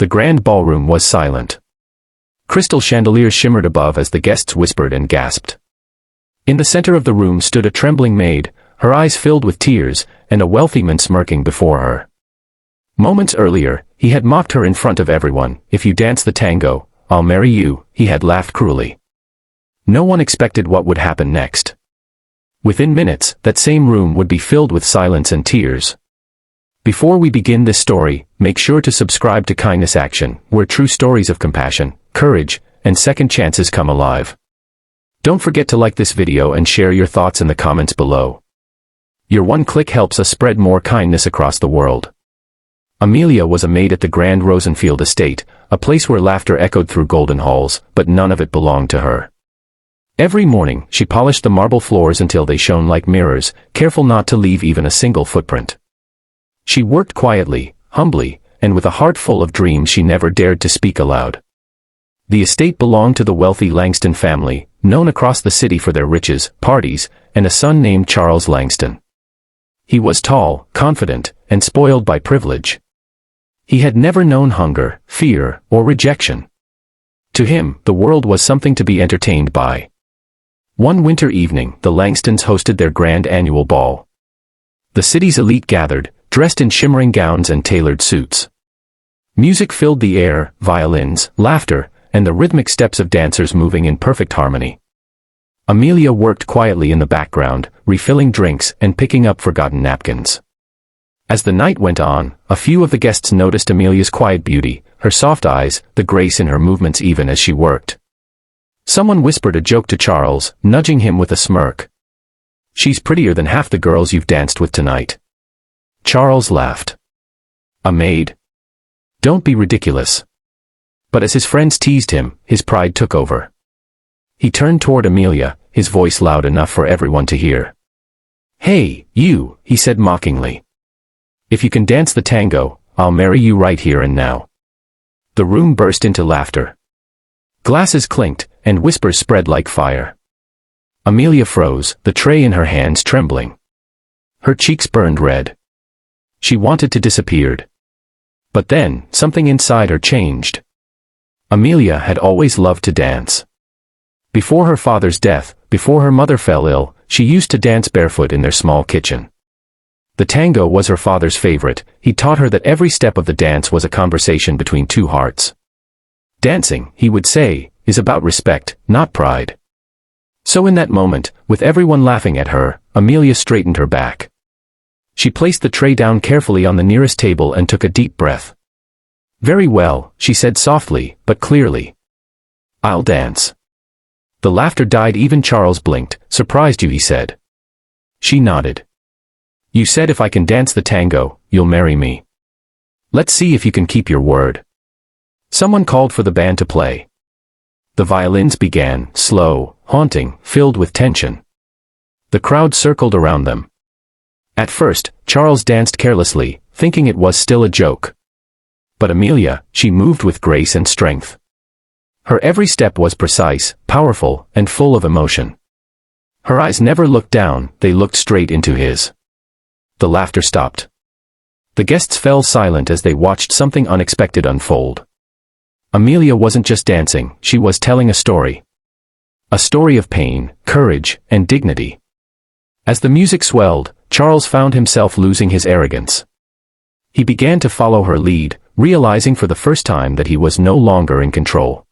The grand ballroom was silent. Crystal chandeliers shimmered above as the guests whispered and gasped. In the center of the room stood a trembling maid, her eyes filled with tears, and a wealthy man smirking before her. Moments earlier, he had mocked her in front of everyone. "If you dance the tango, I'll marry you," he had laughed cruelly. No one expected what would happen next. Within minutes, that same room would be filled with silence and tears. Before we begin this story, make sure to subscribe to Kindness Action, where true stories of compassion, courage, and second chances come alive. Don't forget to like this video and share your thoughts in the comments below. Your one click helps us spread more kindness across the world. Amelia was a maid at the Grand Rosenfield estate, a place where laughter echoed through golden halls, but none of it belonged to her. Every morning, she polished the marble floors until they shone like mirrors, careful not to leave even a single footprint. She worked quietly, humbly, and with a heart full of dreams she never dared to speak aloud. The estate belonged to the wealthy Langston family, known across the city for their riches, parties, and a son named Charles Langston. He was tall, confident, and spoiled by privilege. He had never known hunger, fear, or rejection. To him, the world was something to be entertained by. One winter evening, the Langstons hosted their grand annual ball. The city's elite gathered, dressed in shimmering gowns and tailored suits. Music filled the air, violins, laughter, and the rhythmic steps of dancers moving in perfect harmony. Amelia worked quietly in the background, refilling drinks and picking up forgotten napkins. As the night went on, a few of the guests noticed Amelia's quiet beauty, her soft eyes, the grace in her movements even as she worked. Someone whispered a joke to Charles, nudging him with a smirk. "She's prettier than half the girls you've danced with tonight." Charles laughed. "A maid? Don't be ridiculous." But as his friends teased him, his pride took over. He turned toward Amelia, his voice loud enough for everyone to hear. "Hey, you," he said mockingly. "If you can dance the tango, I'll marry you right here and now." The room burst into laughter. Glasses clinked, and whispers spread like fire. Amelia froze, the tray in her hands trembling. Her cheeks burned red. She wanted to disappear. But then, something inside her changed. Amelia had always loved to dance. Before her father's death, before her mother fell ill, she used to dance barefoot in their small kitchen. The tango was her father's favorite. He taught her that every step of the dance was a conversation between two hearts. Dancing, he would say, is about respect, not pride. So in that moment, with everyone laughing at her, Amelia straightened her back. She placed the tray down carefully on the nearest table and took a deep breath. "Very well," she said softly, but clearly. "I'll dance." The laughter died. Even Charles blinked. "Surprised you," he said. She nodded. "You said if I can dance the tango, you'll marry me. Let's see if you can keep your word." Someone called for the band to play. The violins began, slow, haunting, filled with tension. The crowd circled around them. At first, Charles danced carelessly, thinking it was still a joke. But Amelia, she moved with grace and strength. Her every step was precise, powerful, and full of emotion. Her eyes never looked down, they looked straight into his. The laughter stopped. The guests fell silent as they watched something unexpected unfold. Amelia wasn't just dancing, she was telling a story. A story of pain, courage, and dignity. As the music swelled, Charles found himself losing his arrogance. He began to follow her lead, realizing for the first time that he was no longer in control.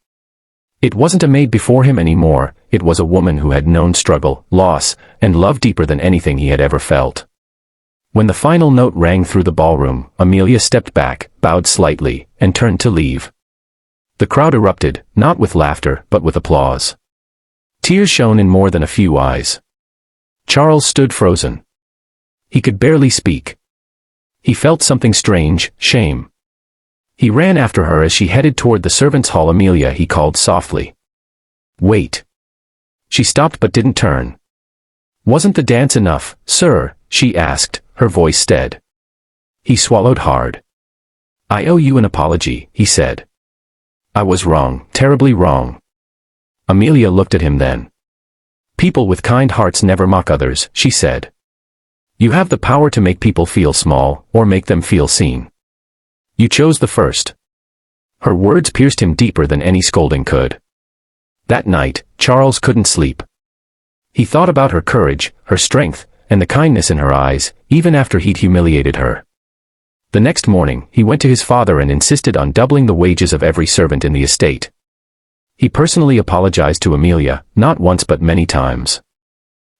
It wasn't a maid before him anymore, it was a woman who had known struggle, loss, and love deeper than anything he had ever felt. When the final note rang through the ballroom, Amelia stepped back, bowed slightly, and turned to leave. The crowd erupted, not with laughter, but with applause. Tears shone in more than a few eyes. Charles stood frozen. He could barely speak. He felt something strange, shame. He ran after her as she headed toward the servants' hall. "Amelia," he called softly. "Wait." She stopped but didn't turn. "Wasn't the dance enough, sir?" she asked, her voice steady. He swallowed hard. "I owe you an apology," he said. "I was wrong, terribly wrong." Amelia looked at him then. "People with kind hearts never mock others," she said. "You have the power to make people feel small, or make them feel seen. You chose the first." Her words pierced him deeper than any scolding could. That night, Charles couldn't sleep. He thought about her courage, her strength, and the kindness in her eyes, even after he'd humiliated her. The next morning, he went to his father and insisted on doubling the wages of every servant in the estate. He personally apologized to Amelia, not once but many times.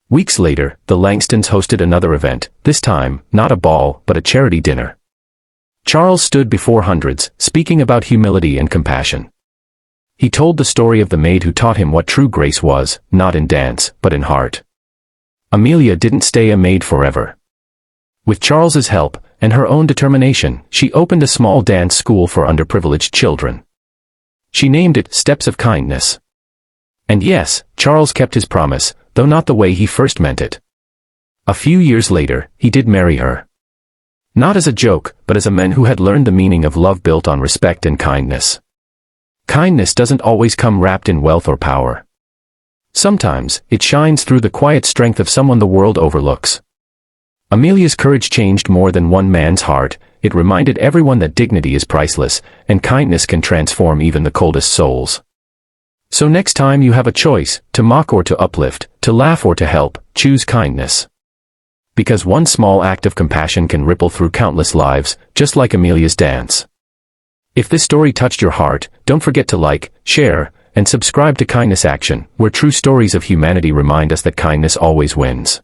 Weeks later, the Langstons hosted another event, this time, not a ball, but a charity dinner. Charles stood before hundreds, speaking about humility and compassion. He told the story of the maid who taught him what true grace was, not in dance, but in heart. Amelia didn't stay a maid forever. With Charles's help, and her own determination, she opened a small dance school for underprivileged children. She named it Steps of Kindness. And yes, Charles kept his promise, though not the way he first meant it. A few years later, he did marry her. Not as a joke, but as a man who had learned the meaning of love built on respect and kindness. Kindness doesn't always come wrapped in wealth or power. Sometimes, it shines through the quiet strength of someone the world overlooks. Amelia's courage changed more than one man's heart. It reminded everyone that dignity is priceless, and kindness can transform even the coldest souls. So next time you have a choice, to mock or to uplift, to laugh or to help, choose kindness. Because one small act of compassion can ripple through countless lives, just like Amelia's dance. If this story touched your heart, don't forget to like, share, and subscribe to Kindness Action, where true stories of humanity remind us that kindness always wins.